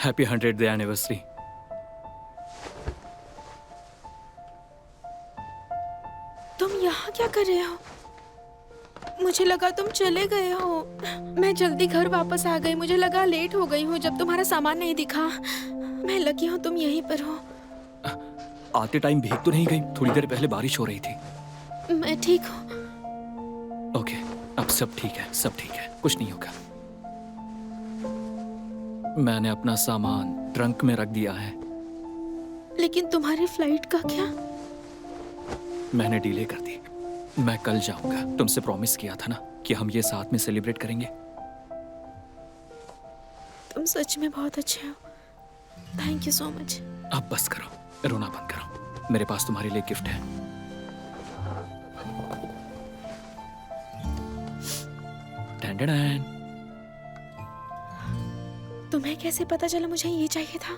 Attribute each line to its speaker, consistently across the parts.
Speaker 1: Happy 100th day anniversary.
Speaker 2: तुम यहाँ क्या कर रहे हो? मुझे लगा तुम चले गए हो। मैं जल्दी घर वापस आ गई, मुझे लगा लेट हो गई हूँ जब तुम्हारा सामान नहीं दिखा। मैं लकी हूँ तुम यहीं पर हो।
Speaker 1: आते टाइम भीग तो नहीं गई? थोड़ी देर पहले बारिश हो रही थी।
Speaker 2: मैं ठीक हूँ।
Speaker 1: ओके, अब सब ठीक है, सब ठीक है, कुछ नहीं होगा। मैंने अपना सामान ट्रंक में रख दिया है।
Speaker 2: लेकिन तुम्हारी फ्लाइट का क्या?
Speaker 1: मैंने डिले कर दी। मैं कल जाऊंगा। तुमसे प्रॉमिस किया था ना कि हम ये साथ में सेलिब्रेट करेंगे।
Speaker 2: तुम सच में बहुत अच्छे हो। Thank you so much.
Speaker 1: अब बस करो, रोना बंद करो। मेरे पास तुम्हारे लिए गिफ्ट है। डैन।
Speaker 2: तुम्हें कैसे पता चला मुझे ये चाहिए था?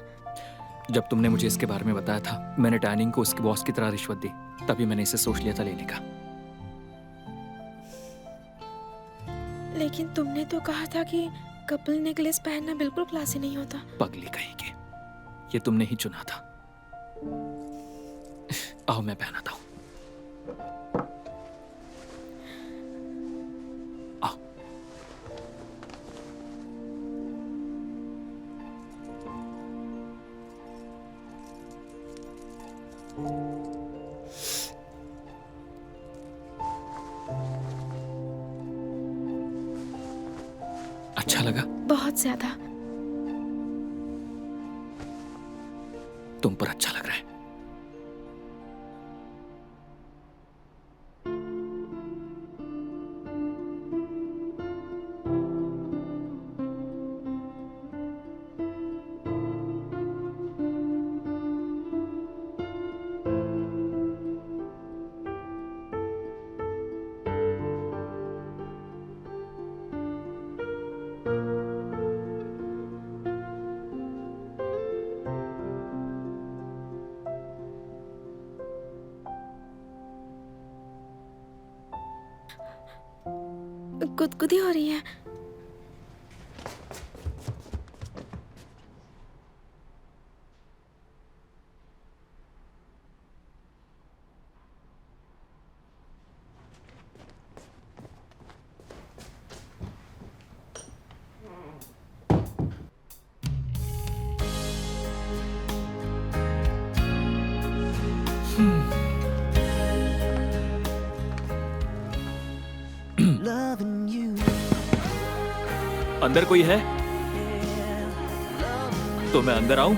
Speaker 1: जब तुमने मुझे इसके बारे में बताया था, मैंने टैनिंग को उसके बॉस की तरह रिश्वत दी। तभी मैंने इसे सोच लिया था लेने का।
Speaker 2: लेकिन तुमने तो कहा था कि कपल नेकलेस पहनना बिल्कुल क्लासी नहीं होता।
Speaker 1: पगली कहीं के, ये तुमने ही चुना था। आओ मैं पहनाता हूं। आओ। अच्छा लगा?
Speaker 2: बहुत ज्यादा।
Speaker 1: तुम पर अच्छा लग रहा है।
Speaker 2: गुदगुदी हो रही है।
Speaker 1: अंदर कोई है? तो मैं अंदर आऊं?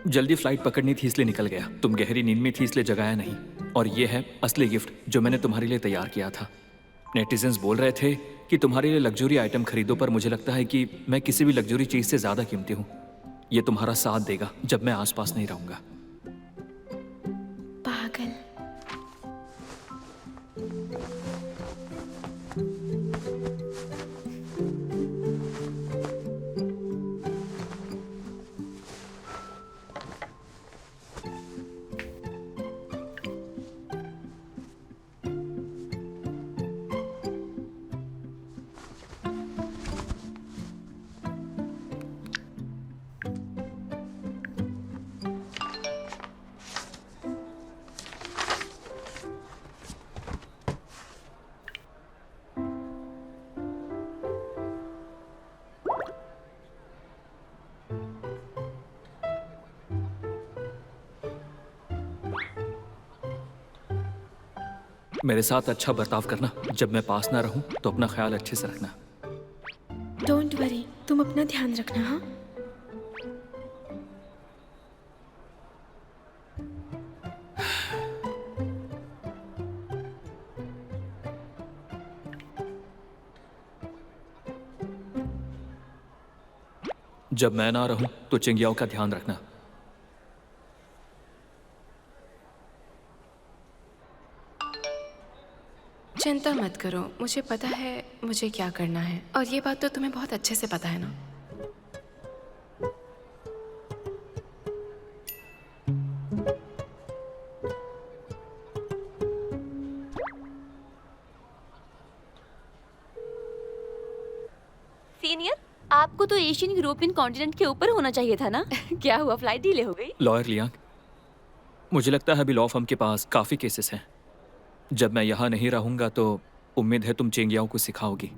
Speaker 1: जल्दी फ्लाइट पकड़नी थी इसलिए निकल गया। तुम गहरी नींद में थी इसलिए जगाया नहीं। और ये है असली गिफ्ट जो मैंने तुम्हारे लिए तैयार किया था। नेटिजन्स बोल रहे थे कि तुम्हारे लिए लग्जरी आइटम खरीदो, पर मुझे लगता है कि मैं किसी भी लग्जरी चीज से ज्यादा कीमती हूँ। ये तुम्हारा साथ देगा जब मैं आसपास नहीं रहूंगा।
Speaker 2: पागल।
Speaker 1: मेरे साथ अच्छा बर्ताव करना। जब मैं पास ना रहूं तो अपना ख्याल अच्छे से रखना।
Speaker 2: डोंट वरी, तुम अपना ध्यान रखना। हाँ,
Speaker 1: जब मैं ना रहूं तो चिंगियाओ का ध्यान रखना।
Speaker 3: चिंता मत करो, मुझे पता है मुझे क्या करना है, और ये बात तो तुम्हें बहुत अच्छे से पता है ना।
Speaker 4: सीनियर, आपको तो एशियन यूरोपियन कॉन्टिनेंट के ऊपर होना चाहिए था ना। क्या हुआ, फ्लाइट डिले हो गई?
Speaker 1: लॉयर लियांग, मुझे लगता है अभी लॉ फर्म के पास काफ़ी केसेस हैं। जब मैं यहाँ नहीं रहूँगा तो उम्मीद है तुम चेंगियाओ को सिखाओगी।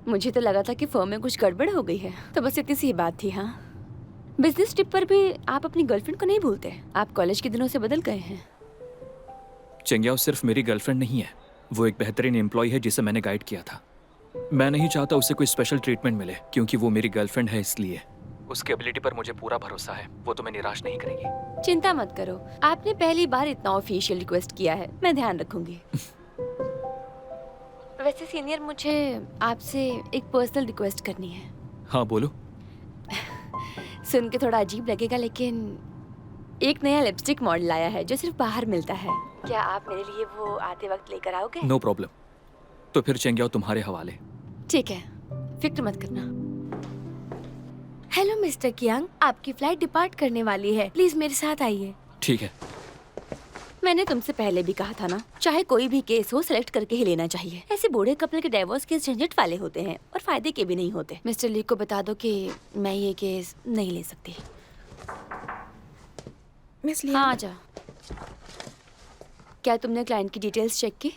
Speaker 4: मुझे तो लगा था कि फर्म में कुछ गड़बड़ हो गई है, तो बस इतनी सी बात थी। हाँ, बिजनेस ट्रिप पर भी आप अपनी गर्लफ्रेंड को नहीं भूलते। आप कॉलेज के दिनों से बदल गए हैं।
Speaker 1: चेंगियाओ सिर्फ मेरी गर्लफ्रेंड नहीं है, वो एक बेहतरीन एम्प्लॉय है जिसे मैंने गाइड किया था। मैं नहीं चाहता उसे कोई स्पेशल ट्रीटमेंट मिले, क्योंकि वो मेरी गर्लफ्रेंड है। इसलिए उसकी एबिलिटी पर मुझे पूरा भरोसा है, वो तुम्हें निराश नहीं करेगी।
Speaker 4: चिंता मत करो, आपने पहली बार इतना ऑफिशियल रिक्वेस्ट किया है, मैं ध्यान रखूंगी। वैसे सीनियर, मुझे आपसे एक पर्सनल रिक्वेस्ट करनी है।
Speaker 1: हाँ बोलो।
Speaker 4: सुन के थोड़ा अजीब लगेगा, लेकिन एक नया लिपस्टिक मॉडल आया है जो सिर्फ बाहर मिलता है। क्या आप मेरे लिए वो आते वक्त लेकर आओगे?
Speaker 1: No problem. तो फिर चेंगियाओ तुम्हारे हवाले।
Speaker 4: ठीक है, फिक्र मत करना। हेलो मिस्टर कियांग, आपकी फ्लाइट डिपार्ट करने वाली है, प्लीज मेरे साथ आइए।
Speaker 1: ठीक है।
Speaker 4: मैंने तुमसे पहले भी कहा था ना, चाहे कोई भी केस हो सिलेक्ट करके ही लेना चाहिए। ऐसे बूढ़े कपल के डिवोर्स केस झंझट वाले होते हैं और फायदे के भी नहीं होते। मिस्टर ली को बता दो कि मैं ये केस नहीं ले सकती।
Speaker 2: मिस
Speaker 4: हाँ, आ जा। क्या तुमने क्लाइंट की डिटेल्स चेक की?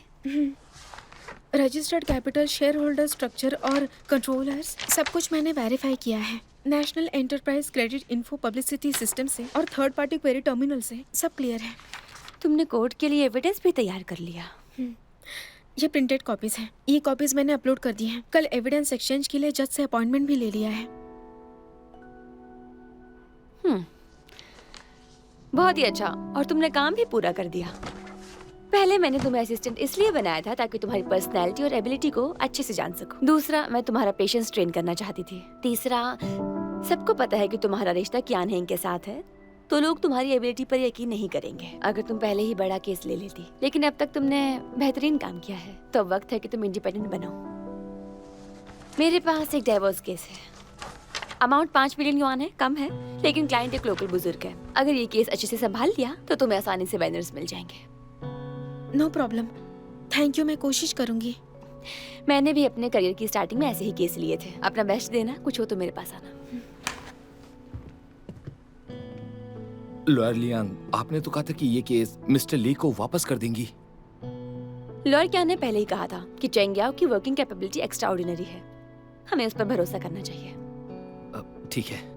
Speaker 2: Registered capital, share holder structure और कंट्रोलर्स सब कुछ मैंने वेरीफाई किया है। National enterprise credit info publicity system से और थर्ड पार्टी क्वेरी टर्मिनल से सब क्लियर है।
Speaker 4: तुमने कोर्ट के लिए एविडेंस भी तैयार कर लिया?
Speaker 2: ये प्रिंटेड कॉपीज हैं। ये कॉपीज मैंने अपलोड कर दी हैं। कल एविडेंस एक्सचेंज के लिए जज से अपॉइंटमेंट भी ले लिया है।
Speaker 4: बहुत ही अच्छा, और तुमने काम भी पूरा कर दिया। पहले मैंने तुम्हें असिस्टेंट इसलिए बनाया था ताकि तुम्हारी पर्सनैलिटी और एबिलिटी को अच्छे से जान सकूं। दूसरा, मैं तुम्हारा पेशेंस ट्रेन करना चाहती थी। तीसरा, सबको पता है कि तुम्हारा रिश्ता कियान हेंग के साथ है, तो लोग तुम्हारी एबिलिटी पर यकीन नहीं करेंगे अगर तुम पहले ही बड़ा केस ले लेती। लेकिन अब तक तुमने बेहतरीन काम किया है, तो अब वक्त है कि तुम इंडिपेंडेंट बनो। मेरे पास एक डाइवोर्स केस है। अमाउंट 5 मिलियन युआन है, कम है, लेकिन क्लाइंट एक लोकल बुजुर्ग है। अगर ये केस अच्छे से संभाल लिया तो तुम्हें आसानी से बैनर्स मिल जाएंगे।
Speaker 2: नो प्रॉब्लम, थैंक यू, मैं कोशिश करूंगी।
Speaker 4: मैंने भी अपने करियर की स्टार्टिंग में ऐसे ही केस लिए थे। अपना बेस्ट देना, कुछ हो तो मेरे पास आना।
Speaker 5: लॉयर लियांग, आपने तो कहा था कि ये केस मिस्टर ली को वापस कर देंगी।
Speaker 4: लॉयर क्या ने पहले ही कहा था कि चेंगियाओ की वर्किंग कैपेबिलिटी एक्स्ट्रा ऑर्डिनरी है, हमें उस पर भरोसा करना चाहिए।
Speaker 5: ठीक है।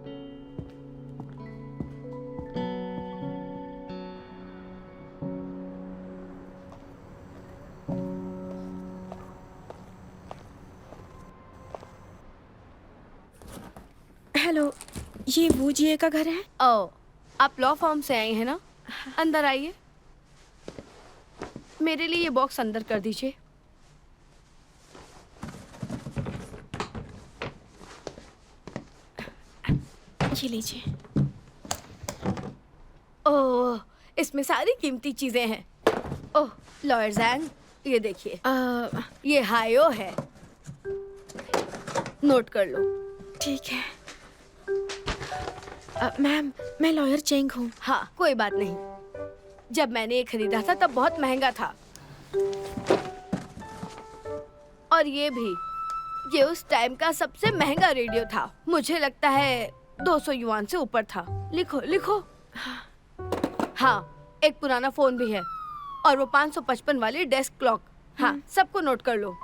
Speaker 2: हेलो, ये वो जीए का घर है?
Speaker 6: ओ, आप लॉ फर्म से आई हैं ना? अंदर आइए। मेरे लिए ये बॉक्स अंदर कर दीजिए।
Speaker 2: ये लीजिए।
Speaker 6: ओह, इसमें सारी कीमती चीजें हैं। ओह, लॉयर जैंग, ये देखिए, ये हायो है, नोट कर लो।
Speaker 2: ठीक है। मैम, मैं लॉयर चेंग हूँ।
Speaker 6: हाँ, कोई बात नहीं। जब मैंने ये खरीदा था तब बहुत महंगा था, और ये भी, ये उस टाइम का सबसे महंगा रेडियो था। मुझे लगता है 200 युआन से ऊपर था। लिखो लिखो। हाँ, एक पुराना फोन भी है, और वो 555 वाली डेस्क क्लॉक। हाँ, सबको नोट कर लो।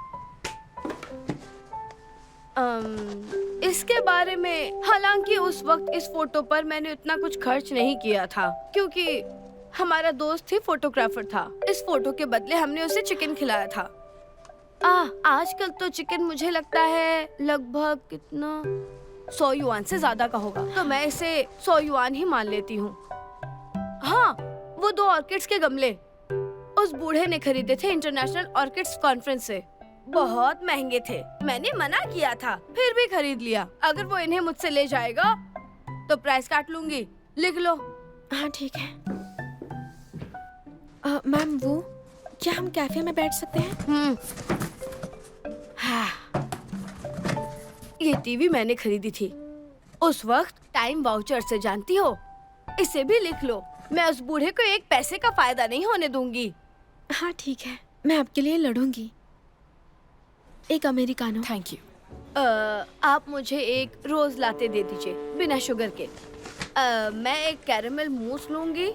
Speaker 6: इसके बारे में, हालांकि उस वक्त इस फोटो पर मैंने उतना कुछ खर्च नहीं किया था, क्योंकि हमारा दोस्त ही फोटोग्राफर था। इस फोटो के बदले हमने उसे चिकन खिलाया था। आजकल तो चिकन मुझे लगता है लगभग कितना 100 युआन से ज्यादा का होगा, तो मैं इसे 100 युआन ही मान लेती हूँ। हाँ, वो 2 ऑर्किड्स के गमले उस बूढ़े ने खरीदे थे इंटरनेशनल ऑर्किड्स कॉन्फ्रेंस से। बहुत महंगे थे। मैंने मना किया था, फिर भी खरीद लिया। अगर वो इन्हें मुझसे ले जाएगा तो प्राइस काट लूंगी। लिख लो।
Speaker 2: हाँ ठीक है। मैम वो क्या हम कैफे में बैठ सकते हैं?
Speaker 6: हाँ। ये टीवी मैंने खरीदी थी उस वक्त टाइम वाउचर से, जानती हो? इसे भी लिख लो। मैं उस बूढ़े को एक पैसे का फायदा नहीं होने दूंगी।
Speaker 2: हाँ ठीक है, मैं आपके लिए लड़ूंगी। एक अमेरिकानो।
Speaker 3: Thank you.
Speaker 6: आप मुझे एक रोज लाते दे दीजिए बिना शुगर के। मैं एक कैरेमल मूस लूंगी,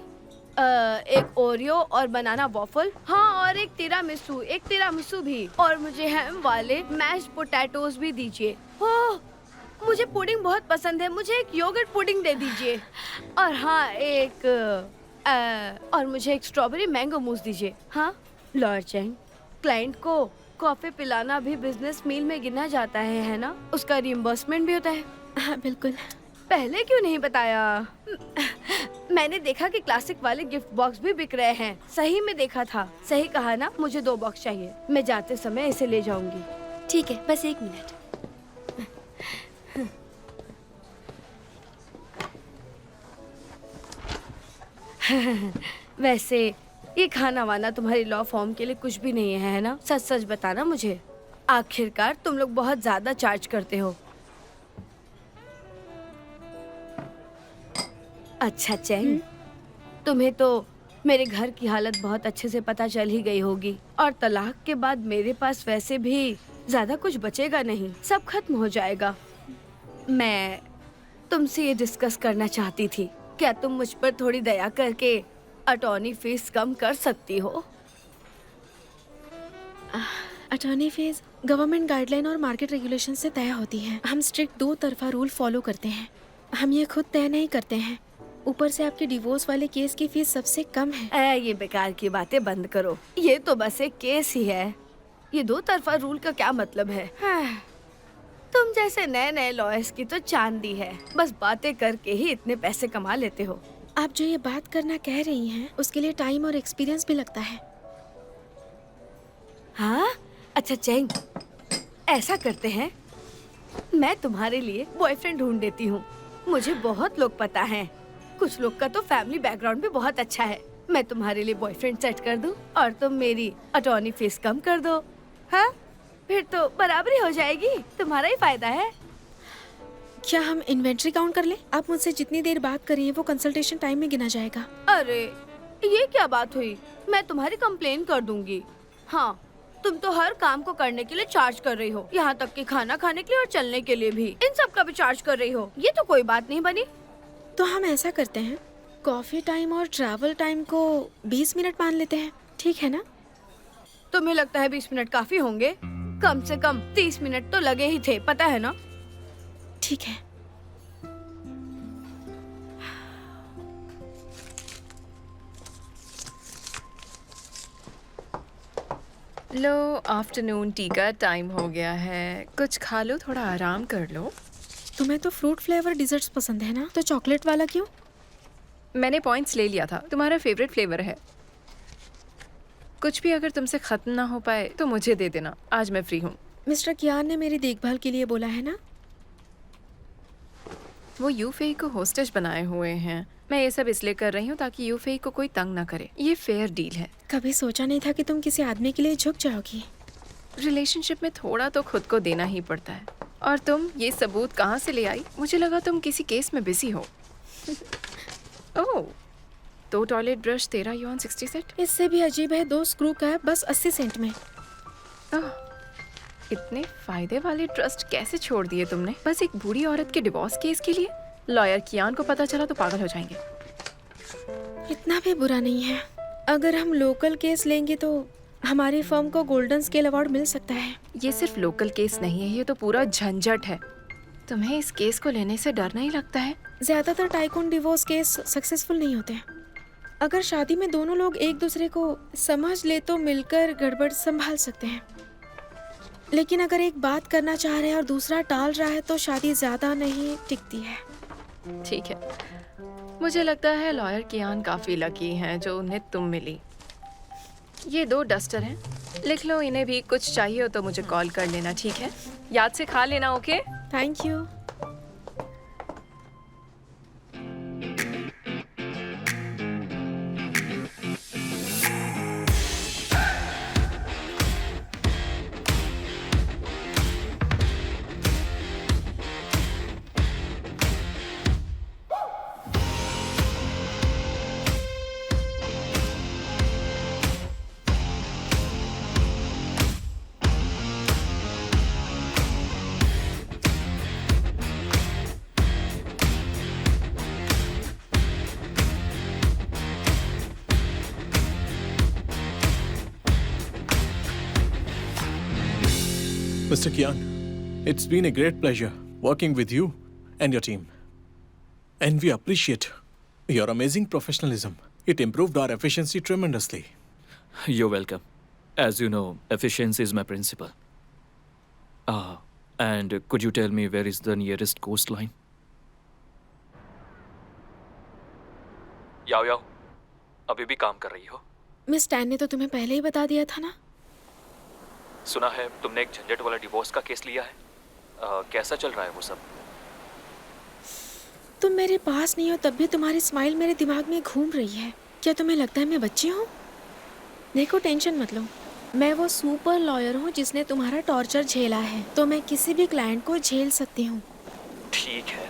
Speaker 6: एक ओरियो और बनाना वॉफल, हाँ, और एक तिरामिसू भी, और मुझे हैम वाले मैश्ड पोटैटोज भी दीजिए। ओह, मुझे पुडिंग बहुत पसंद है, मुझे एक योगर्ट पुडिंग दे दीजिए। और हाँ, और मुझे एक स्ट्रॉबेरी मैंगो मूस दीजिए। हाँ लॉर्ड चैंग, क्लाइंट को कॉफी पिलाना भी बिजनेस मील में गिना जाता है ना? उसका रिइंबर्समेंट भी होता है।
Speaker 2: हाँ बिल्कुल।
Speaker 6: पहले क्यों नहीं बताया? मैंने देखा कि क्लासिक वाले गिफ्ट बॉक्स भी बिक रहे हैं। सही में देखा था। सही कहा ना? मुझे 2 बॉक्स चाहिए। मैं जाते समय इसे ले जाऊंगी।
Speaker 4: ठीक है, बस 1 मिनट।
Speaker 6: वैसे ये खाना वाना तुम्हारी लॉ फॉर्म के लिए कुछ भी नहीं है ना? सच सच बताना मुझे। आखिरकार तुम लोग बहुत ज्यादा चार्ज करते हो। अच्छा चैंग, तुम्हें तो मेरे घर की हालत बहुत अच्छे से पता चल ही गई होगी, और तलाक के बाद मेरे पास वैसे भी ज्यादा कुछ बचेगा नहीं, सब खत्म हो जाएगा। मैं तुमसे ये डिस्कस करना चाहती थी, क्या तुम मुझ पर थोड़ी दया करके अटॉर्नी फीस कम कर सकती हो?
Speaker 2: अटॉर्नी फीस गवर्नमेंट गाइडलाइन और मार्केट रेगुलेशन से तय होती है। हम स्ट्रिक्ट 2 तरफा रूल फॉलो करते हैं। हम ये खुद तय नहीं करते हैं। ऊपर से आपके डिवोर्स वाले केस की फीस सबसे कम है।
Speaker 6: ये बेकार की बातें बंद करो। ये तो बस एक केस ही है। ये 2 तरफा रूल का क्या मतलब है? तुम जैसे नए नए लॉयर्स की तो चांदी है, बस बातें करके ही इतने पैसे कमा लेते हो।
Speaker 2: आप जो ये बात करना कह रही हैं, उसके लिए टाइम और एक्सपीरियंस भी लगता है।
Speaker 6: हाँ? अच्छा चैंग, ऐसा करते हैं, मैं तुम्हारे लिए बॉयफ्रेंड ढूंढ देती हूँ। मुझे बहुत लोग पता हैं। कुछ लोग का तो फैमिली बैकग्राउंड भी बहुत अच्छा है। मैं तुम्हारे लिए बॉयफ्रेंड सेट कर दूँ और तुम मेरी अटॉर्नी फीस कम कर दो। हाँ, फिर तो बराबरी हो जाएगी, तुम्हारा ही फायदा है।
Speaker 2: क्या हम इन्वेंट्री काउंट कर लें? आप मुझसे जितनी देर बात कर रही हैं वो कंसल्टेशन टाइम में गिना जाएगा।
Speaker 6: अरे ये क्या बात हुई? मैं तुम्हारी कंप्लेन कर दूंगी। हाँ, तुम तो हर काम को करने के लिए चार्ज कर रही हो, यहाँ तक कि खाना खाने के लिए और चलने के लिए भी। इन सब का भी चार्ज कर रही हो। ये तो कोई बात नहीं बनी।
Speaker 2: तो हम ऐसा करते हैं, कॉफी टाइम और ट्रैवल टाइम को 20 मिनट मान लेते हैं, ठीक है ना?
Speaker 6: तुम्हें लगता है 20 मिनट काफी होंगे? कम से कम 30 मिनट तो लगे ही थे, पता है ना?
Speaker 2: ठीक है।
Speaker 3: लो, आफ्टरनून टी का टाइम हो गया है। कुछ खा लो, थोड़ा आराम कर लो।
Speaker 2: तुम्हें तो फ्रूट फ्लेवर डिजर्ट्स पसंद है ना, तो चॉकलेट वाला क्यों?
Speaker 3: मैंने पॉइंट्स ले लिया था, तुम्हारा फेवरेट फ्लेवर है। कुछ भी अगर तुमसे खत्म ना हो पाए तो मुझे दे देना, आज मैं फ्री हूँ।
Speaker 2: मिस्टर कियान ने मेरी देखभाल के लिए बोला है ना?
Speaker 3: वो यूफेई को होस्टेज बनाए हुए हैं। मैं ये सब इसलिए कर रही हूँ ताकि यूफेई को कोई तंग ना करे। ये फेयर डील है।
Speaker 2: कभी सोचा नहीं था कि तुम किसी आदमी के लिए झुक जाओगी।
Speaker 3: रिलेशनशिप में थोड़ा तो खुद को देना ही पड़ता है। और तुम ये सबूत कहाँ से ले आई? मुझे लगा तुम किसी केस में बिजी हो। ओह, 2 टॉयलेट ब्रश 13 युआन 60 सेंट।
Speaker 2: इससे भी अजीब है, 2 स्क्रू कैप बस 80 सेंट में।
Speaker 3: ओह, इतने फायदे वाले ट्रस्ट कैसे छोड़ दिए तुमने? बस एक बूढ़ी औरत के डिवोर्स केस के लिए? लॉयर कियान को पता चला तो पागल हो जाएंगे।
Speaker 2: इतना भी बुरा नहीं है। अगर हम लोकल केस लेंगे तो हमारी फर्म को गोल्डन स्केल अवार्ड मिल सकता है।
Speaker 3: ये सिर्फ लोकल केस नहीं है, ये तो पूरा झंझट है। तुम्हें इस केस को लेने से डर नहीं लगता है?
Speaker 2: ज्यादातर टाइकून डिवोर्स केस सक्सेसफुल नहीं होते। अगर शादी में दोनों लोग एक दूसरे को समझ ले तो मिलकर गड़बड़ संभाल सकते हैं, लेकिन अगर एक बात करना चाह रहे हैं और दूसरा टाल रहा है तो शादी ज्यादा नहीं टिकती है।
Speaker 3: ठीक है, मुझे लगता है लॉयर कियान काफी लकी हैं जो उन्हें तुम मिली। ये 2 डस्टर हैं, लिख लो इन्हें भी। कुछ चाहिए हो तो मुझे कॉल कर लेना, ठीक है? याद से खा लेना, okay?
Speaker 2: Thank you.
Speaker 7: Mr. Kian, it's been a great pleasure working with you and your team. And we appreciate your amazing professionalism. It improved our efficiency tremendously.
Speaker 1: You're welcome. As you know, efficiency is my principle. And could you tell me where is the nearest coastline? याओ याओ, अभी भी काम कर रही हो?
Speaker 2: Miss tan ने तो तुम्हें पहले ही बता दिया था ना।
Speaker 1: सुना है तुमने एक झंझट वाला डिवोर्स का केस लिया है। कैसा चल रहा है वो सब?
Speaker 2: तुम मेरे पास नहीं हो तब भी तुम्हारी स्माइल मेरे दिमाग में घूम रही है। क्या तुम्हें लगता है मैं बच्ची हूँ? देखो, टेंशन मत लो, मैं वो सुपर लॉयर हूँ जिसने तुम्हारा टॉर्चर झेला है, तो मैं किसी भी क्लाइंट को झेल सकती हूँ।
Speaker 1: ठीक है,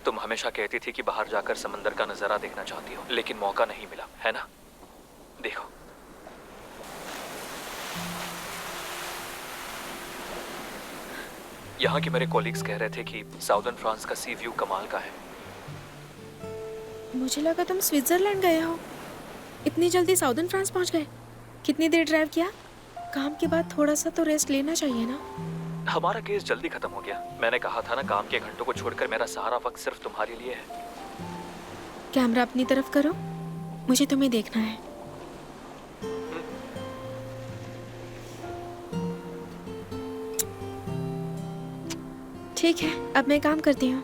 Speaker 1: तुम हमेशा कहती थी कि बाहर जाकर समंदर का नजारा देखना चाहती हो, लेकिन मौका नहीं मिला, है ना? देखो, यहाँ के मेरे कॉलीग्स कह रहे थे कि साउदर्न फ्रांस का सी व्यू कमाल का है।
Speaker 2: मुझे लगा तुम स्विट्जरलैंड गए हो। इतनी जल्दी साउदर्न फ्रांस पहुँच गए? कितनी देर ड्राइव किया? काम के बाद थोड़ा सा तो रेस्ट लेना चाहिए ना।
Speaker 1: हमारा केस जल्दी खत्म हो गया। मैंने कहा था ना, काम के घंटों को छोड़कर मेरा सारा वक्त सिर्फ तुम्हारे लिए है।
Speaker 2: कैमरा अपनी तरफ करो, मुझे तुम्हें देखना है। ठीक है, अब मैं काम करती हूँ।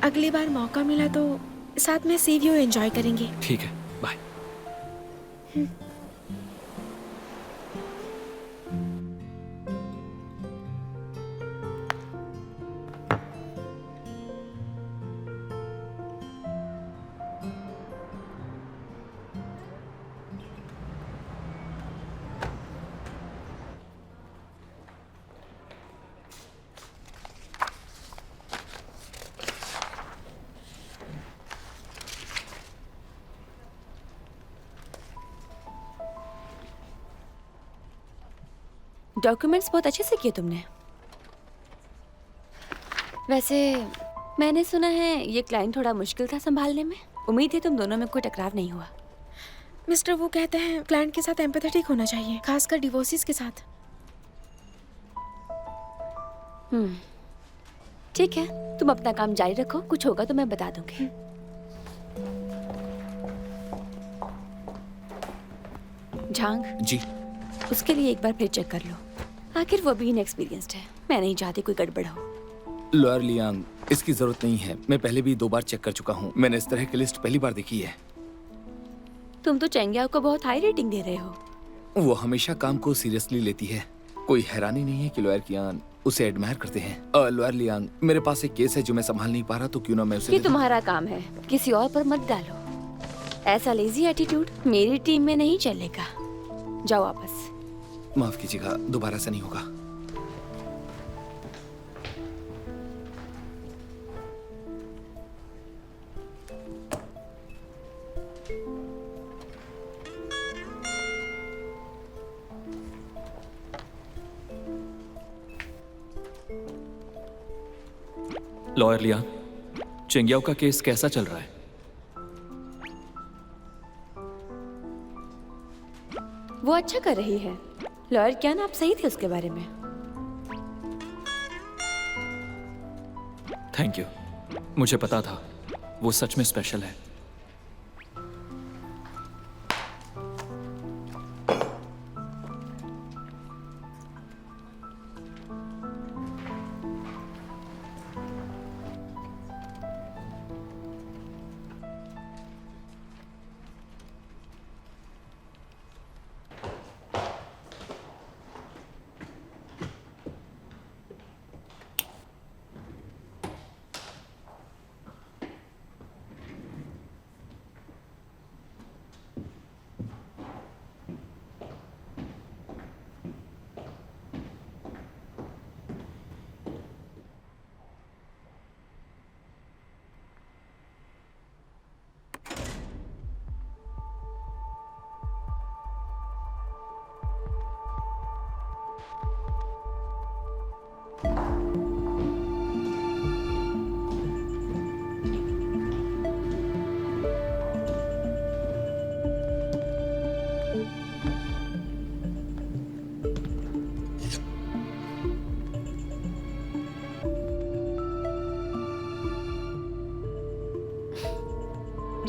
Speaker 2: अगली बार मौका मिला तो साथ में सी व्यू एंजॉय करेंगे।
Speaker 1: ठीक है, बाय।
Speaker 4: डॉक्यूमेंट्स बहुत अच्छे से किए तुमने। वैसे मैंने सुना है ये क्लाइंट थोड़ा मुश्किल था संभालने में। उम्मीद है तुम दोनों में कोई टकराव नहीं हुआ।
Speaker 2: मिस्टर वो कहते हैं क्लाइंट के साथ एम्पैथेटिक होना चाहिए, खासकर डिवोर्सेस के साथ।
Speaker 4: ठीक है, तुम अपना काम जारी रखो, कुछ होगा तो मैं बता दूंगी। झांग
Speaker 5: जी।
Speaker 4: उसके लिए एक बार फिर चेक कर लो, आखिर वो भी इनएक्सपीरियंस्ड है। मैं नहीं चाहती कोई गड़बड़ हो।
Speaker 5: लॉयर लियांग, इसकी जरूरत नहीं है, मैं पहले भी 2 बार चेक कर चुका हूँ। मैंने इस तरह की लिस्ट पहली बार देखी है।
Speaker 4: तुम तो चेंगियाओ को बहुत हाई रेटिंग दे रहे हो।
Speaker 5: वो हमेशा काम को सीरियसली लेती है। कोई हैरानी नहीं है कि लॉयर कियान उसे एडमायर करते हैं। लॉयर लियांग, मेरे पास एक केस है जो मैं संभाल नहीं पा रहा, तो क्यों ना मैं उसे
Speaker 4: ये तुम्हारा काम है, किसी और पर मत डालो। ऐसा लेजी एटीट्यूड मेरी टीम में नहीं चलेगा। जाओ वापस।
Speaker 5: माफ कीजिएगा, दोबारा से नहीं होगा।
Speaker 1: लॉयर लियान, चेंगियाओ का केस कैसा चल रहा है?
Speaker 4: वो अच्छा कर रही है। लॉयर क्या ना, आप सही थे उसके बारे में।
Speaker 1: थैंक यू, मुझे पता था वो सच में स्पेशल है।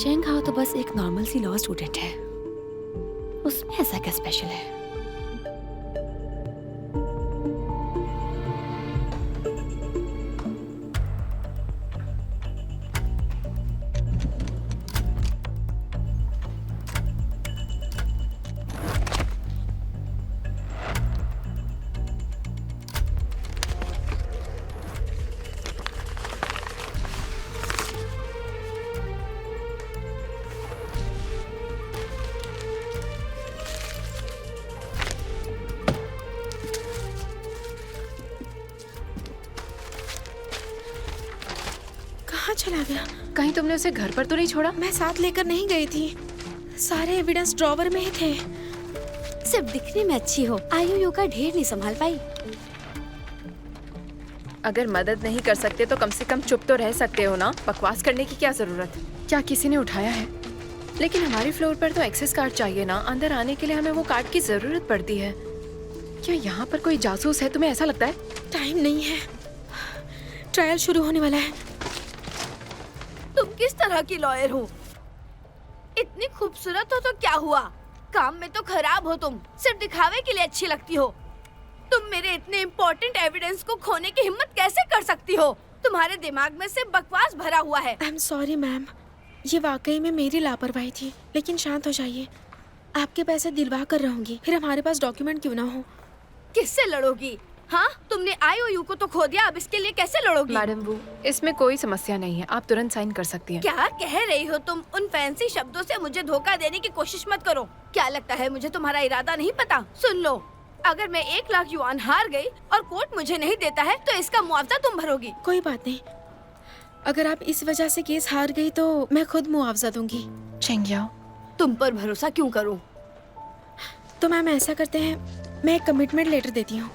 Speaker 4: चेंग हाओ तो बस एक नॉर्मल सी लॉ स्टूडेंट है, उसमें ऐसा क्या स्पेशल है?
Speaker 2: कहाँ चला गया?
Speaker 3: कहीं तुमने उसे घर पर तो नहीं छोड़ा?
Speaker 2: मैं साथ लेकर नहीं गई थी, सारे एविडेंस ड्रॉवर में ही थे।
Speaker 4: सिर्फ दिखने में अच्छी हो, आईओयू का ढेर नहीं संभाल पाई।
Speaker 3: अगर मदद नहीं कर सकते तो कम से कम चुप तो रह सकते हो ना। बकवास करने की क्या जरूरत? क्या किसी ने उठाया है? लेकिन हमारे फ्लोर पर तो एक्सेस कार्ड चाहिए ना, अंदर आने के लिए हमें वो कार्ड की जरूरत पड़ती है। क्या यहाँ पर कोई जासूस है, तुम्हें ऐसा लगता है?
Speaker 2: टाइम नहीं है, ट्रायल शुरू होने वाला है।
Speaker 6: तुम किस तरह की लॉयर हो? इतनी खूबसूरत हो तो क्या हुआ, काम में तो खराब हो तुम, सिर्फ दिखावे के लिए अच्छी लगती हो। तुम मेरे इतने इम्पोर्टेंट एविडेंस को खोने की हिम्मत कैसे कर सकती हो? तुम्हारे दिमाग में सिर्फ बकवास भरा हुआ है।
Speaker 2: आई एम सॉरी मैम, ये वाकई में मेरी लापरवाही थी, लेकिन शांत हो जाइए। आपके पैसे दिलवा कर रहूंगी, फिर हमारे पास डॉक्यूमेंट क्यों ना हो।
Speaker 6: किससे लड़ोगी? हाँ, तुमने आईओयू को तो खो दिया, अब इसके लिए कैसे लड़ोगी?
Speaker 3: मैडम वो, इसमें कोई समस्या नहीं है, आप तुरंत साइन कर सकती हैं।
Speaker 6: क्या कह रही हो तुम? उन फैंसी शब्दों से मुझे धोखा देने की कोशिश मत करो। क्या लगता है मुझे तुम्हारा इरादा नहीं पता? सुन लो, अगर मैं 1 लाख युआन हार गई और कोर्ट मुझे नहीं देता है तो इसका मुआवजा तुम भरोगी।
Speaker 2: कोई बात नहीं, अगर आप इस वजह से केस हार गई तो मैं खुद मुआवजा दूंगी।
Speaker 3: चेंग याओ,
Speaker 6: तुम पर भरोसा क्यों करूं?
Speaker 2: तो मैम ऐसा करते हैं, मैं एक कमिटमेंट लेटर देती हूँ।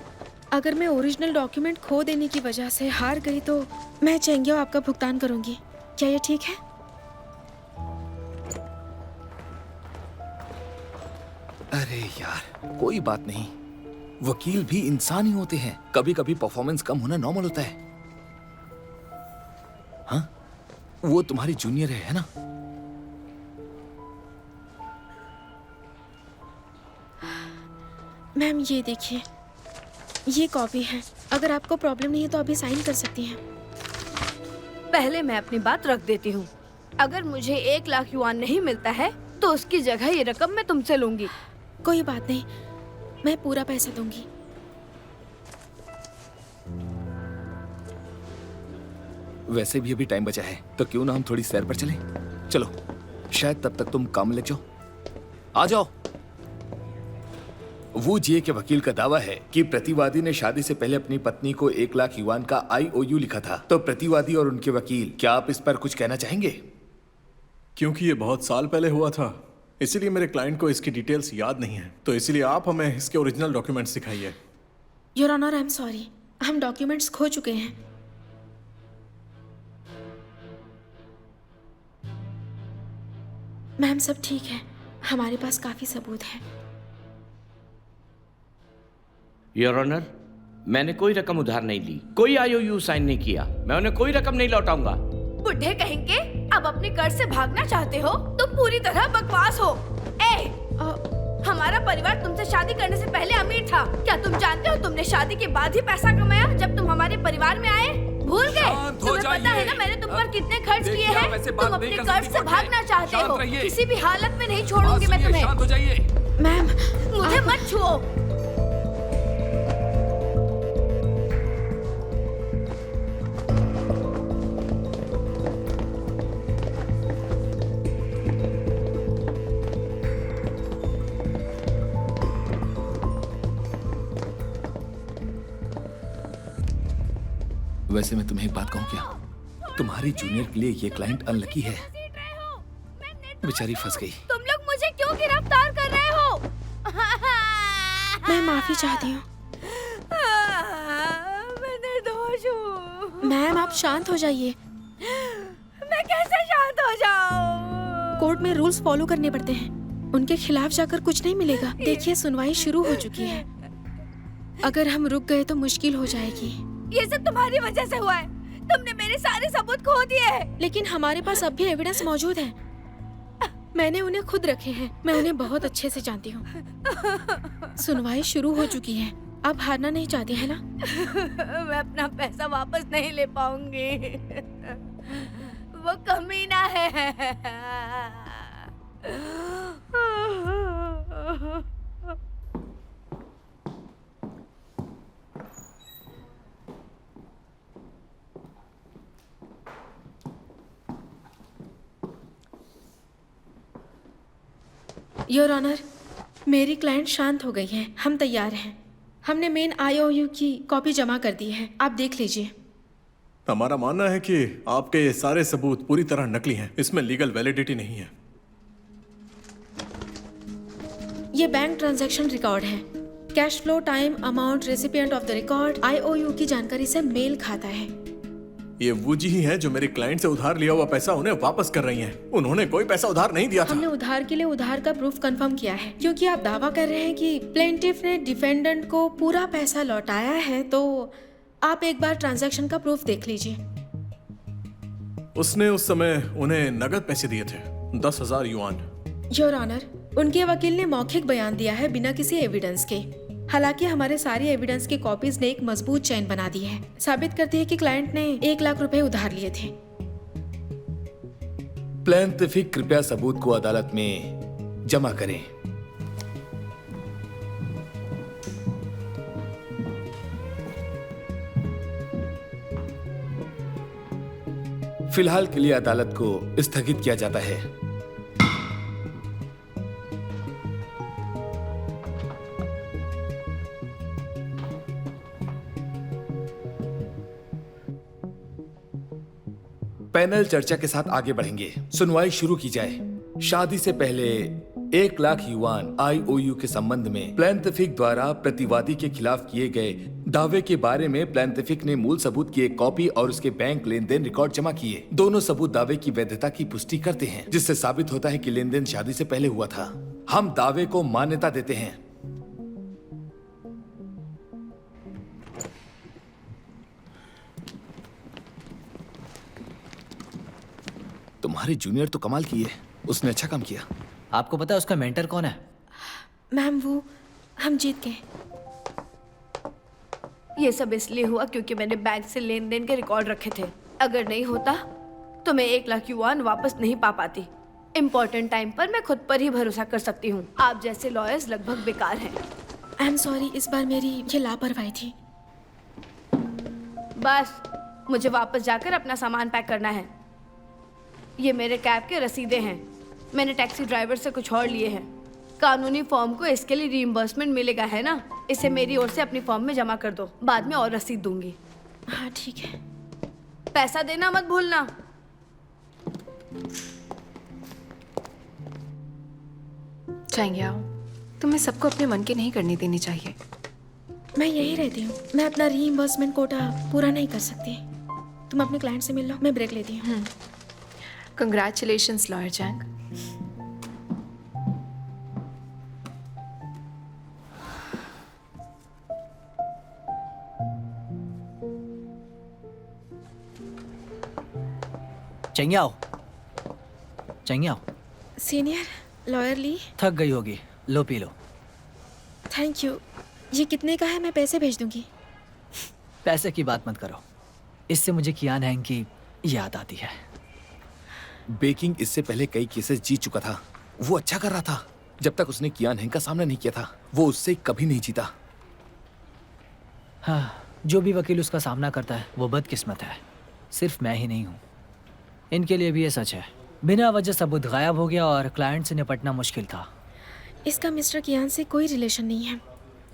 Speaker 2: अगर मैं ओरिजिनल डॉक्यूमेंट खो देने की वजह से हार गई तो मैं चेंग याओ आपका भुगतान करूंगी। क्या ये ठीक है?
Speaker 5: अरे यार, कोई बात नहीं, वकील भी इंसान ही होते हैं, कभी कभी परफॉर्मेंस कम होना नॉर्मल होता है। हाँ, वो तुम्हारी जूनियर है ना?
Speaker 2: मैम ये देखिए, ये कॉपी है, अगर आपको प्रॉब्लम नहीं है तो अभी साइन कर सकती हैं।
Speaker 6: पहले मैं अपनी बात रख देती हूँ, अगर मुझे 1 लाख युआन नहीं मिलता है तो उसकी जगह ये रकम मैं तुमसे लूंगी।
Speaker 2: कोई बात नहीं, मैं पूरा पैसा दूंगी।
Speaker 5: वैसे भी अभी टाइम बचा है, तो क्यों ना हम थोड़ी सैर पर चलें? चलो, शायद तब तक तुम काम में लग जाओ। आ जाओ। वू जिए के वकील का दावा है कि प्रतिवादी ने शादी से पहले अपनी पत्नी को 1 लाख युआन का आईओयू लिखा था। तो प्रतिवादी और उनके वकील, क्या आप इस पर कुछ कहना चाहेंगे?
Speaker 7: क्योंकि ये बहुत साल पहले हुआ था, इसीलिए मेरे क्लाइंट को इसकी डिटेल्स याद नहीं है, तो इसीलिए आप हमें इसके ओरिजिनल डॉक्यूमेंट्स दिखाइए।
Speaker 2: Your honour, I am sorry, हम डॉक्यूमेंट्स खो चुके हैं। मैम सब ठीक है, हमारे पास काफी सबूत है।
Speaker 8: योर ऑनर, मैंने कोई रकम उधार नहीं ली, कोई आईओयू साइन नहीं किया, मैं उन्हें कोई रकम नहीं लौटाऊंगा।
Speaker 6: बुढ़े कहेंगे, अब अपने कर्ज से भागना चाहते हो? तुम पूरी तरह बकवास हो। हमारा परिवार तुमसे शादी करने से पहले अमीर था। क्या तुम जानते हो तुमने शादी के बाद ही पैसा कमाया जब तुम हमारे परिवार में आए? भूल गए? तुम्हें पता है ना मैंने तुम पर कितने खर्च किए हैं? तुम अपने कर्ज से भागना चाहते हो। किसी भी हालत में नहीं छोड़ूंगी मैं तुम्हें।
Speaker 5: शांत हो जाइए।
Speaker 2: मैम
Speaker 6: मुझे मत छुओ।
Speaker 5: वैसे मैं तुम्हें एक बात कहूँ क्या? तुम्हारी जूनियर के लिए ये क्लाइंट अनलकी है, बेचारी फंस गई।
Speaker 6: तुम लोग मुझे क्यों गिरफ्तार कर रहे हो?
Speaker 2: मैं माफी चाहती हूँ।
Speaker 6: मैं निर्दोष हूँ।
Speaker 2: मैम आप शांत हो जाइए,
Speaker 6: मैं कैसे शांत हो जाऊँ?
Speaker 2: कोर्ट में रूल्स फॉलो करने पड़ते हैं, उनके खिलाफ जाकर कुछ नहीं मिलेगा। देखिए सुनवाई शुरू हो चुकी है, अगर हम रुक गए तो मुश्किल हो जाएगी।
Speaker 6: ये सब तुम्हारी वजह से हुआ है। तुमने मेरे सारे सबूत खो दिए हैं।
Speaker 2: लेकिन हमारे पास अब भी एविडेंस मौजूद है। मैंने उन्हें खुद रखे हैं। मैं उन्हें बहुत अच्छे से जानती हूँ। सुनवाई शुरू हो चुकी है। आप हारना नहीं चाहती है ना?
Speaker 6: मैं अपना पैसा वापस नहीं ले पाऊंगी। वो कमीना है।
Speaker 2: योर ऑनर, मेरी क्लाइंट शांत हो गई है। हम तैयार हैं। हमने मेन IOU की कॉपी जमा कर दी है। आप देख लीजिए।
Speaker 7: हमारा मानना है कि आपके ये सारे सबूत पूरी तरह नकली हैं। इसमें लीगल वैलिडिटी नहीं है।
Speaker 2: ये बैंक ट्रांजैक्शन रिकॉर्ड है। Cash flow, time, amount, recipient of the record IOU की जानकारी से मेल खाता है।
Speaker 7: ये वो जी ही हैं जो मेरे क्लाइंट से उधार लिया हुआ पैसा उन्हें वापस कर रही हैं। उन्होंने कोई पैसा उधार नहीं दिया था।
Speaker 2: हमने उधार के लिए उधार का प्रूफ कंफर्म किया है, क्योंकि आप दावा कर रहे हैं कि प्लेंटिफ ने डिफेंडेंट को पूरा पैसा लौटाया है। तो आप एक बार ट्रांजैक्शन का प्रूफ देख लीजिए।
Speaker 7: उसने उस समय उन्हें नगद पैसे दिए थे, 10,000 युआन।
Speaker 2: योर ऑनर, उनके वकील ने मौखिक बयान दिया है बिना किसी एविडेंस के। हालांकि हमारे सारी एविडेंस की कॉपीज ने एक मजबूत चेन बना दी है। साबित करती है कि क्लाइंट ने 1 लाख रुपए उधार लिए थे।
Speaker 5: प्लेंटिफ, कृपया सबूत को अदालत में जमा करें। फिलहाल के लिए अदालत को स्थगित किया जाता है। पैनल चर्चा के साथ आगे बढ़ेंगे। सुनवाई शुरू की जाए। शादी से पहले 1 लाख युआन IOU के संबंध में प्लेंटिफ द्वारा प्रतिवादी के खिलाफ किए गए दावे के बारे में प्लेंटिफ ने मूल सबूत की एक कॉपी और उसके बैंक लेन देन रिकॉर्ड जमा किए। दोनों सबूत दावे की वैधता की पुष्टि करते हैं, जिससे साबित होता है कि लेन देन शादी से पहले हुआ था। हम दावे को मान्यता देते हैं। तुम्हारे जूनियर तो कमाल किए। उसने अच्छा काम किया।
Speaker 9: आपको पता है उसका मेंटर कौन है?
Speaker 2: मैम, वो हम जीत गए।
Speaker 6: ये सब इसलिए हुआ क्योंकि मैंने बैंक से लेन देन के रिकॉर्ड रखे थे। अगर नहीं होता तो मैं 1 लाख युआन वापस नहीं पा पाती। इम्पोर्टेंट टाइम पर मैं खुद पर ही भरोसा कर सकती हूँ। आप जैसे लॉयर्स लगभग बेकार हैं।
Speaker 2: आई एम सॉरी, इस बार मेरी ये लापरवाही थी।
Speaker 6: बस मुझे वापस जाकर अपना सामान पैक करना है। ये मेरे कैब के रसीदें हैं। मैंने टैक्सी ड्राइवर से कुछ और लिए हैं। कानूनी फॉर्म को इसके लिए रीइंबर्समेंट मिलेगा, है ना? इसे मेरी ओर से अपनी फॉर्म में जमा कर दो। बाद में और रसीद दूंगी।
Speaker 2: हाँ ठीक है।
Speaker 6: पैसा देना मत भूलना।
Speaker 3: चाहिए आओ। तुम्हें सबको अपने मन की नहीं करनी देनी चाहिए।
Speaker 2: मैं यही रहती हूँ। मैं अपना रीइंबर्समेंट कोटा पूरा नहीं कर सकती। तुम अपने क्लाइंट से मिल लो, मैं ब्रेक लेती हूँ।
Speaker 3: Congratulations lawyer जैंग।
Speaker 9: चाहिए आओ, चाहिए आओ।
Speaker 2: सीनियर लॉयर ली,
Speaker 9: थक गई होगी, लो पी लो।
Speaker 2: Thank you. ये कितने का है? मैं पैसे भेज दूंगी।
Speaker 9: पैसे की बात मत करो। इससे मुझे कियान हैंग की याद आती है।
Speaker 5: बेकिंग इससे पहले कई केसेस जीत चुका था। वो अच्छा कर रहा था। जब तक उसने कियान हैंग का सामना नहीं किया था, वो उससे कभी नहीं जीता।
Speaker 9: हाँ, जो भी वकील उसका सामना करता है वो बदकिस्मत है। सिर्फ मैं ही नहीं हूँ, इनके लिए भी ये सच है। बिना वजह सबूत गायब हो गया और क्लाइंट से निपटना मुश्किल था।
Speaker 2: इसका मिस्टर कियान से कोई रिलेशन नहीं है।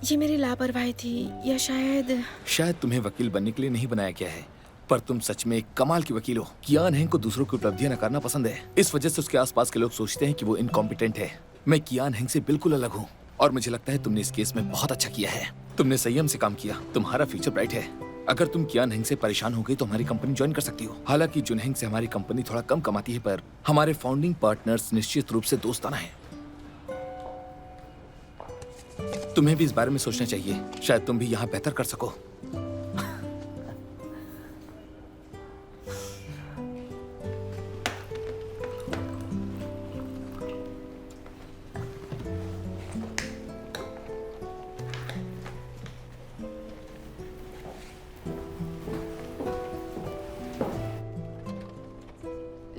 Speaker 2: ये मेरी लापरवाही थी, या शायद
Speaker 5: तुम्हें वकील बनने के लिए नहीं बनाया गया है, पर तुम सच में एक कमाल की वकील हो। कियान हैंग को दूसरों की उपलब्धियां नकारना पसंद है। इस वजह से उसके आसपास के लोग सोचते हैं कि वो इनकॉम्पिटेंट है। मैं कियान हैंग से बिल्कुल अलग हूँ और मुझे लगता है तुमने इस केस में बहुत अच्छा किया है। तुमने संयम से काम किया। तुम्हारा फ्यूचर ब्राइट है। अगर तुम कियान हैंग से परेशान हो गई तो हमारी कंपनी ज्वाइन कर सकती हो। हालांकि जुन हैंग से हमारी कंपनी थोड़ा कम कमाती है, पर हमारे फाउंडिंग पार्टनर्स निश्चित रूप से दोस्ताना है। तुम्हें भी इस बारे में सोचना चाहिए। शायद तुम भी यहाँ बेहतर कर सको।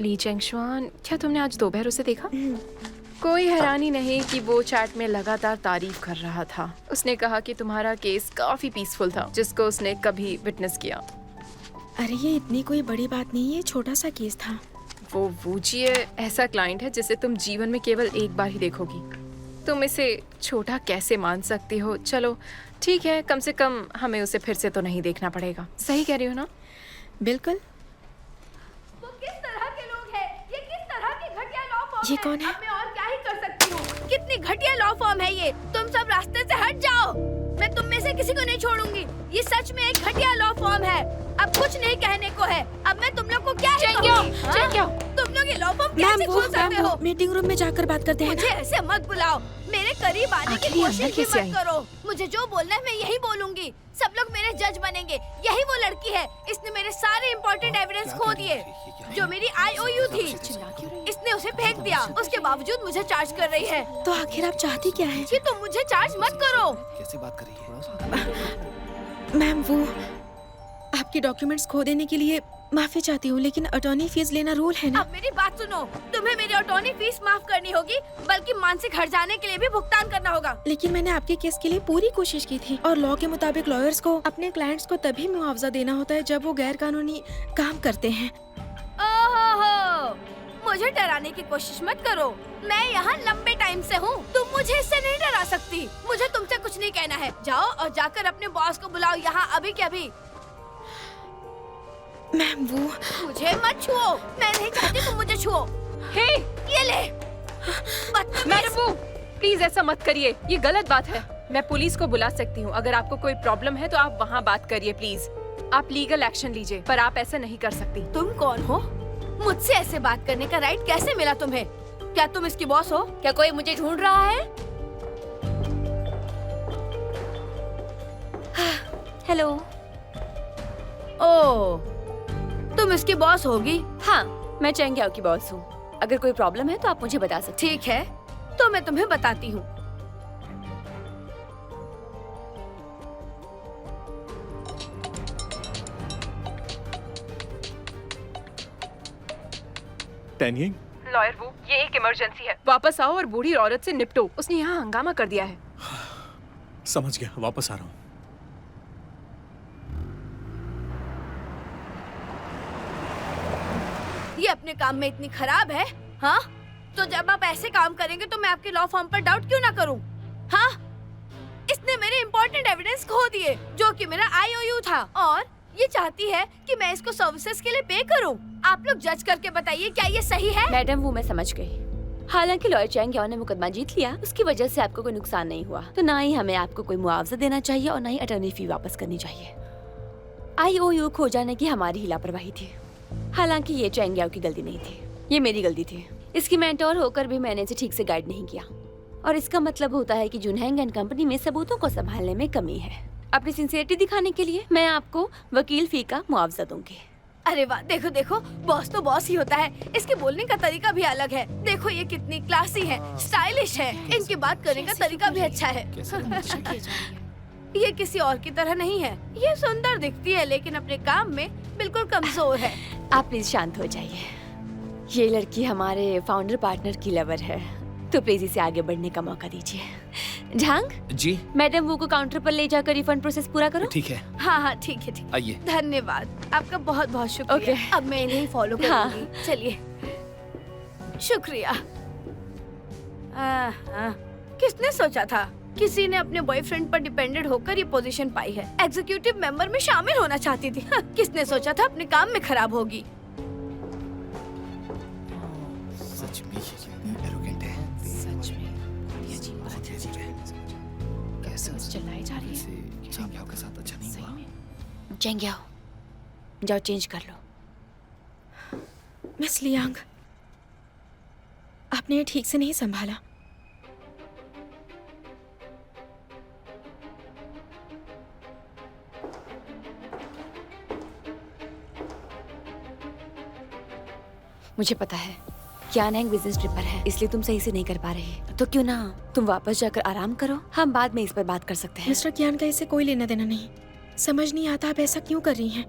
Speaker 3: ली चेंगशुआन, क्या तुमने आज दोपहर उसे देखा? कोई हैरानी नहीं कि वो चैट में लगातार तारीफ कर रहा था। उसने कहा कि तुम्हारा केस काफी पीसफुल था, जिसको उसने कभी विटनेस किया।
Speaker 2: अरे ये इतनी कोई बड़ी बात नहीं है, छोटा सा केस था।
Speaker 3: वो वूजिए ऐसा क्लाइंट है जिसे तुम जीवन में केवल एक बार ही देखोगी। तुम इसे छोटा कैसे मान सकती हो? चलो ठीक है, कम से कम हमें उसे फिर से तो नहीं देखना पड़ेगा। सही कह रही हो ना?
Speaker 2: बिल्कुल।
Speaker 6: वो किस तरह के लोग हैं? ये किस तरह की घटिया लॉ फॉर्म
Speaker 2: ये
Speaker 6: है?
Speaker 2: कौन है?
Speaker 6: अब मैं और क्या ही कर सकती हूँ? कितनी घटिया लॉ फॉर्म है ये। तुम सब रास्ते से हट जाओ। मैं तुम में से किसी को नहीं छोड़ूंगी। ये सच में एक घटिया लॉ फॉर्म है। अब कुछ नहीं कहने को है। अब मैं तुम लोग को क्या ही कहूँगी? हाँ? तुम लोग ये लॉ फॉर्म कैसे खोल सकते हो?
Speaker 2: मीटिंग रूम में जाकर बात करते हैं
Speaker 6: मुझे ऐसे मत बुलाओ। मेरे करीब आने की
Speaker 3: आखिर ये अंदर
Speaker 6: कोशिश भी
Speaker 3: कैसे
Speaker 6: मत
Speaker 3: आई?
Speaker 6: करो। मुझे जो बोलना है मैं यही बोलूंगी। सब लोग मेरे जज बनेंगे। यही वो लड़की है। इसने मेरे सारे इम्पोर्टेंट एविडेंस खो दिए, जो मेरी IOU थी। इसने उसे फेंक दिया। उसके बावजूद मुझे चार्ज कर रही है।
Speaker 2: तो आखिर आप चाहती क्या है?
Speaker 6: जी तुम मुझे चार्ज मत करो।
Speaker 5: कैसे बात कर रही है?
Speaker 2: मैम वो आपके डॉक्यूमेंट्स खो देने के लिए माफी चाहती हूँ, लेकिन अटॉर्नी फीस लेना रूल है ना।
Speaker 6: अब मेरी बात सुनो। तुम्हें मेरी अटॉर्नी फीस माफ करनी होगी, बल्कि मानसिक हट जाने के लिए भी भुगतान करना होगा।
Speaker 2: लेकिन मैंने आपके केस के लिए पूरी कोशिश की थी, और लॉ के मुताबिक लॉयर्स को अपने क्लाइंट्स को तभी मुआवजा देना होता है जब वो गैर कानूनी काम करते हैं।
Speaker 6: ओहो, मुझे डराने की कोशिश मत करो। मैं यहाँ लंबे टाइम से हूँ। तुम मुझे इससे नहीं डरा सकती। मुझे तुमसे कुछ नहीं कहना है। जाओ और जाकर अपने बॉस को बुलाओ यहाँ अभी के अभी।
Speaker 2: मैम वो
Speaker 6: मुझे मत छुओ। मैं नहीं चाहती तुम मुझे छुओ।
Speaker 3: हे
Speaker 6: ये ले।
Speaker 3: मैडम वो, प्लीज ऐसा मत करिए, ये गलत बात है। मैं पुलिस को बुला सकती हूँ। अगर आपको कोई प्रॉब्लम है तो आप वहाँ बात करिए प्लीज। आप लीगल एक्शन लीजिए, पर आप ऐसा नहीं कर सकती।
Speaker 6: तुम कौन हो? मुझसे ऐसे बात करने का राइट कैसे मिला तुम्हें? क्या तुम इसकी बॉस हो?
Speaker 4: क्या कोई मुझे ढूंढ रहा है? हेलो।
Speaker 6: ओह, तुम इसकी बॉस होगी?
Speaker 4: हाँ, मैं चेंगियाओ की बॉस हूँ। अगर कोई प्रॉब्लम है तो आप मुझे बता सकते
Speaker 6: ठीक है, तो मैं तुम्हें बताती हूँ।
Speaker 7: टैनियंग,
Speaker 3: लॉयर वो, ये एक इमरजेंसी है। वापस आओ और बूढ़ी औरत से निपटो। उसने यहाँ हंगामा कर दिया है।
Speaker 7: समझ गया, वापस आ रहा हूँ।
Speaker 6: ये अपने काम में इतनी खराब है, हाँ? तो जब आप ऐसे काम करेंगे तो मैं आपके लॉ फॉर्म पर डाउट क्यों ना करूं? हाँ? इसने मेरे इम्पोर्टेंट एविडेंस खो दिए, जो कि मेरा IOU था, और ये चाहती है कि मैं इसको सर्विसेज के लिए पे करूं। आप लोग जज करके बताइए, क्या ये सही है?
Speaker 4: मैडम वो मैं समझ गई। हालांकि लॉयर चेंगियाओ ने मुकदमा जीत लिया, उसकी वजह से आपको कोई नुकसान नहीं हुआ, तो ना ही हमें आपको कोई मुआवजा देना चाहिए और ना ही अटॉर्नी फी वापस करनी चाहिए। IOU खो जाने की हमारी ही लापरवाही थी। हालांकि ये चेंगियाओ की गलती नहीं थी, ये मेरी गलती थी। इसकी मेंटोर होकर भी मैंने इसे ठीक से गाइड नहीं किया, और इसका मतलब होता है कि जुनहेंग एंड कंपनी में सबूतों को संभालने में कमी है। अपनी सिंसियरिटी दिखाने के लिए मैं आपको वकील फी का मुआवजा दूंगी।
Speaker 6: अरे वाह, देखो देखो, बॉस तो बॉस ही होता है। इसके बोलने का तरीका भी अलग है। देखो ये कितनी क्लासी है, स्टाइलिश है। इनकी बात करने का तरीका भी अच्छा है। ये किसी और की तरह नहीं है। ये सुंदर दिखती है, लेकिन अपने काम में बिल्कुल कमजोर है।
Speaker 4: आप प्लीज शांत हो जाइए। ये लड़की हमारे फाउंडर पार्टनर की लवर है, तो प्लीज इसे आगे बढ़ने का मौका दीजिए। झांग
Speaker 5: जी
Speaker 4: मैडम वो को काउंटर पर ले जाकर रिफंड प्रोसेस पूरा करो।
Speaker 5: ठीक है,
Speaker 6: हाँ हाँ ठीक है, ठीक है।
Speaker 5: आइए।
Speaker 6: धन्यवाद, आपका बहुत बहुत शुक्रिया।
Speaker 4: ओके।
Speaker 6: अब मैं इन्हें फॉलो
Speaker 4: हाँ।
Speaker 6: करूंगी। चलिए, शुक्रिया। किसने सोचा था किसी ने अपने बॉयफ्रेंड पर डिपेंडेंट होकर ये पोजीशन पाई है। एग्जीक्यूटिव मेंबर में शामिल होना चाहती थी। किसने सोचा था अपने काम में खराब होगी।
Speaker 5: सच में ये कितनी एरोगेंट है।
Speaker 3: सच में
Speaker 5: ये चीज बहुत ही अजीब है। कैसे
Speaker 3: चिल्लाई जा रही है।
Speaker 5: से चेंगियाओ के साथ अच्छा नहीं हुआ।
Speaker 4: चेंगियाओ जाओ चेंज कर लो।
Speaker 2: मिस लियांग, आपने ये ठीक से नहीं संभाला।
Speaker 4: मुझे पता है कियान हैंग बिजनेस ट्रिप पर है, इसलिए तुम सही से नहीं कर पा रही। तो क्यों ना तुम वापस जाकर आराम करो, हम बाद में इस पर बात कर सकते हैं।
Speaker 2: मिस्टर कियान का इससे कोई लेना देना नहीं। समझ नहीं आता आप ऐसा क्यों कर रही हैं।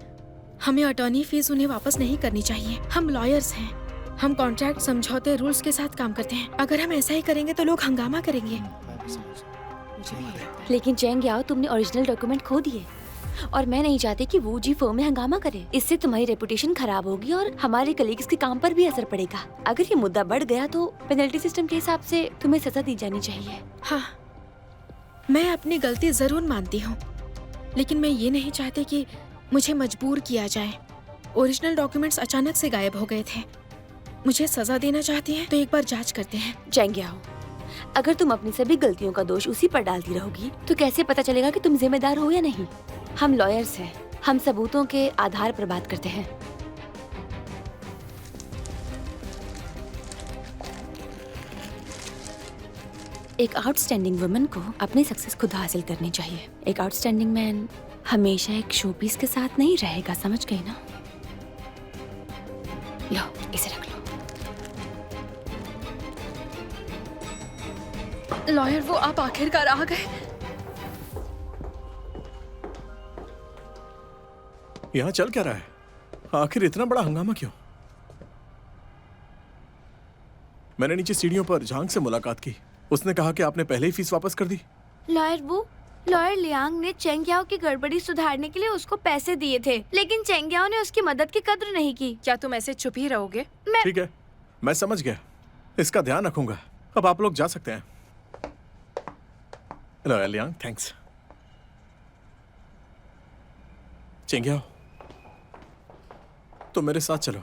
Speaker 2: हमें अटॉर्नी फीस उन्हें वापस नहीं करनी चाहिए। हम लॉयर्स हैं। हम कॉन्ट्रैक्ट समझौते रूल्स के साथ काम करते हैं। अगर हम ऐसा ही करेंगे तो लोग हंगामा करेंगे।
Speaker 4: लेकिन चेंग याओ, तुमने ओरिजिनल डॉक्यूमेंट खो दिए और मैं नहीं चाहती कि वो जी फर्म में हंगामा करे। इससे तुम्हारी रेपुटेशन खराब होगी और हमारे कलीग्स के काम पर भी असर पड़ेगा। अगर ये मुद्दा बढ़ गया तो पेनल्टी सिस्टम के हिसाब से तुम्हें सजा दी जानी चाहिए।
Speaker 2: हाँ, मैं अपनी गलती जरूर मानती हूँ, लेकिन मैं ये नहीं चाहती कि मुझे मजबूर किया जाए। ओरिजिनल डॉक्यूमेंट्स अचानक से गायब हो गए थे। मुझे सजा देना चाहती हैं तो एक बार जांच करते हैं।
Speaker 4: चेंग याओ, अगर तुम अपनी सभी गलतियों का दोष उसी पर डालती रहोगी तो कैसे पता चलेगा कि तुम जिम्मेदार हो या नहीं? हम लॉयर्स हैं, हम सबूतों के आधार पर बात करते हैं। एक आउटस्टैंडिंग वुमन को अपनी सक्सेस खुद हासिल करनी चाहिए। एक आउटस्टैंडिंग मैन हमेशा एक शोपीस के साथ नहीं रहेगा, समझ गई ना? लो, इसे रख लो।
Speaker 3: लॉयर, वो आप आखिरकार आ गए।
Speaker 7: यहाँ चल क्या रहा है? आखिर इतना बड़ा हंगामा क्यों? मैंने नीचे सीढ़ियों पर झांग से मुलाकात की। उसने कहा कि आपने पहले ही फीस वापस कर दी।
Speaker 6: लॉयर लियांग ने चेंग याओ की गड़बड़ी सुधारने के लिए उसको पैसे दिए थे, लेकिन चेंग याओ ने उसकी मदद की कद्र नहीं की।
Speaker 3: क्या तुम ऐसे चुप ही रहोगे?
Speaker 7: ठीक है, मैं समझ गया, इसका ध्यान रखूंगा। अब आप लोग जा सकते हैं। Lawyer Liang, thanks. चेंग याओ, तो मेरे साथ चलो।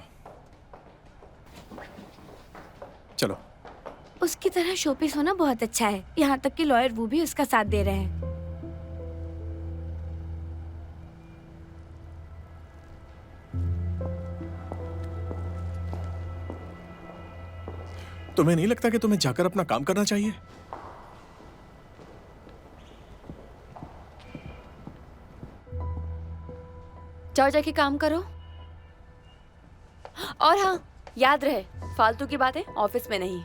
Speaker 7: चलो।
Speaker 6: उसकी तरह शोपीस होना बहुत अच्छा है, यहाँ तक कि लॉयर वो भी उसका साथ दे रहे हैं।
Speaker 7: तुम्हें नहीं लगता कि तुम्हें जाकर अपना काम करना चाहिए?
Speaker 4: जाओ, जाके काम करो। और हाँ, याद रहे, फालतू की बातें ऑफिस में नहीं।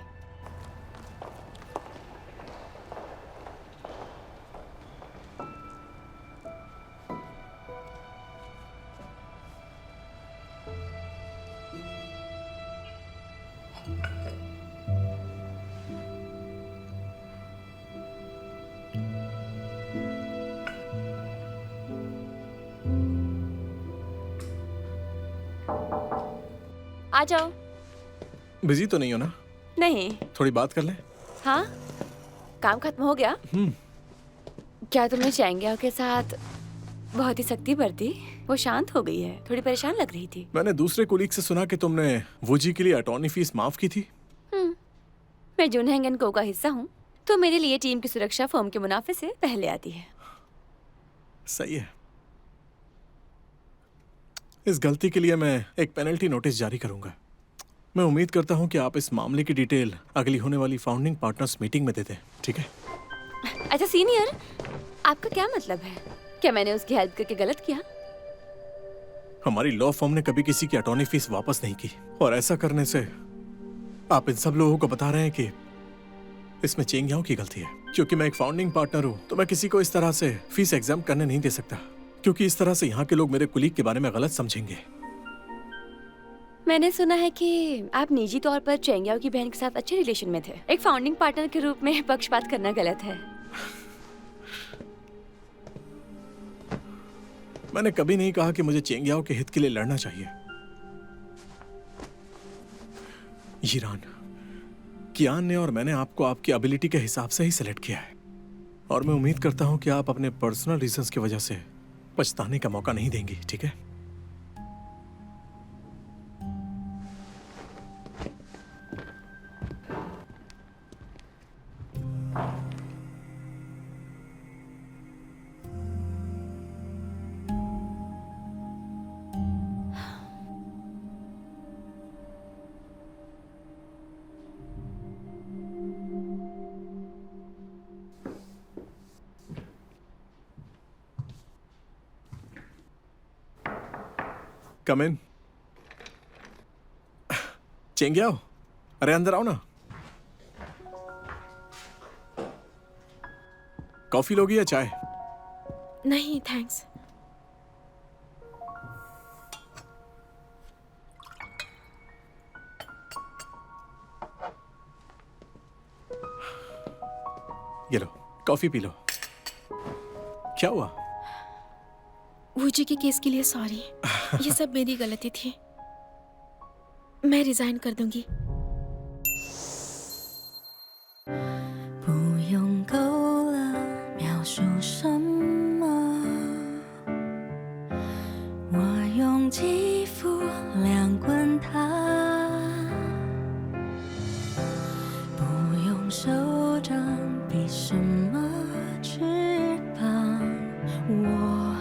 Speaker 4: आ जाओ।
Speaker 7: बिजी तो नहीं हो ना?
Speaker 4: नहीं।
Speaker 7: थोड़ी बात कर लें?
Speaker 4: हाँ, काम खत्म हो गया? क्या तुमने चेंग याओ के साथ बहुत ही सख्ती बरती? वो शांत हो गई है, थोड़ी परेशान लग रही थी।
Speaker 7: मैंने दूसरे कोलीग से सुना कि तुमने वो जी के लिए अटॉर्नी फीस माफ की थी।
Speaker 4: मैं जुनहेंग एंड को का हिस्सा हूँ, तो मेरे लिए टीम की सुरक्षा फर्म के मुनाफे से पहले आती है।
Speaker 7: सही है। इस गलती के लिए मैं एक पेनल्टी नोटिस जारी करूंगा। मैं उम्मीद करता हूं कि आप इस मामले की डिटेल अगली होने वाली फाउंडिंग पार्टनर्स मीटिंग में दे दें, ठीक है?
Speaker 4: अच्छा सीनियर, आपका क्या मतलब है? क्या मैंने उसकी हेल्प करके गलत किया?
Speaker 7: हमारी लॉ फर्म ने कभी किसी की अटॉर्नी फीस वापस नहीं की, और ऐसा करने से आप इन सब लोगों को बता रहे हैं कि इसमें चेंग याओ की गलती है। क्योंकि मैं एक फाउंडिंग पार्टनर हूं, तो मैं किसी को इस तरह से फीस एग्जाम करने नहीं दे सकता, क्योंकि इस तरह से यहाँ के लोग मेरे कुलीग के बारे में गलत समझेंगे।
Speaker 4: मैंने सुना है कि आप निजी तौर पर चेंग याओ की बहन के साथ अच्छे रिलेशन में थे। एक फाउंडिंग पार्टनर के रूप में पक्षपात करना गलत है।
Speaker 7: मैंने कभी नहीं कहा कि मुझे चेंग याओ के हित के लिए लड़ना चाहिए। यीरान, कियान ने और मैंने आपको आपकी एबिलिटी के हिसाब से ही सेलेक्ट किया है, और मैं उम्मीद करता हूं कि आप अपने पर्सनल रीजंस की वजह से पछताने का मौका नहीं देंगी, ठीक है? कम इन। चेंग याओ, अरे अंदर आओ ना। कॉफी लोगी या चाय?
Speaker 2: नहीं थैंक्स।
Speaker 7: ये लो कॉफी पी लो। क्या हुआ?
Speaker 2: वूजी के केस के लिए सॉरी। ये सब मेरी गलती थी। मैं रिजाइन कर दूंगी।
Speaker 10: 不用够了描述什么，我用肌肤量滚它，不用手掌比什么翅膀，我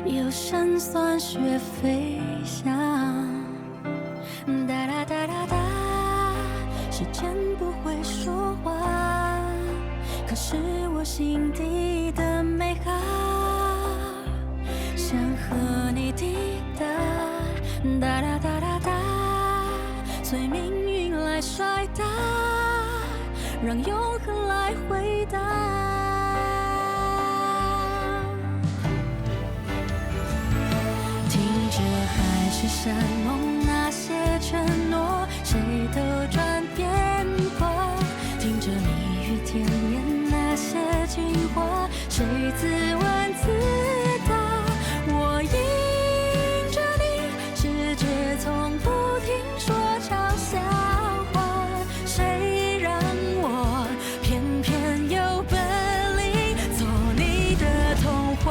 Speaker 10: 有神算学飞翔。哒哒哒哒哒，时间不会说话，可是我心底的美好，想和你抵达。哒哒哒哒哒，随命运来甩打，让永恒来回答。听着海誓山盟那些承诺，谁都转变过。听着蜜语甜言那些情话，谁自问自答。我迎着你，世界从不停说嘲笑话，谁让我偏偏有本领做你的童话。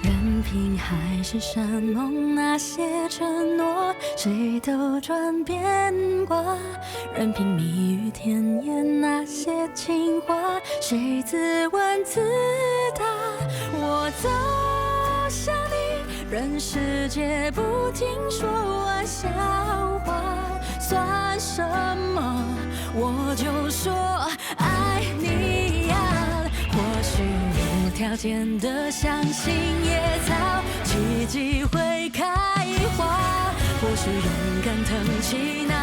Speaker 10: 任凭海誓山盟那些承诺，谁都转变过。任凭蜜语甜言那些情话，谁自问自答。我走向你，任世界不停说玩笑话，算什么？我就说爱你呀。或许无条件的相信野草，奇迹会开花。或许勇敢腾起那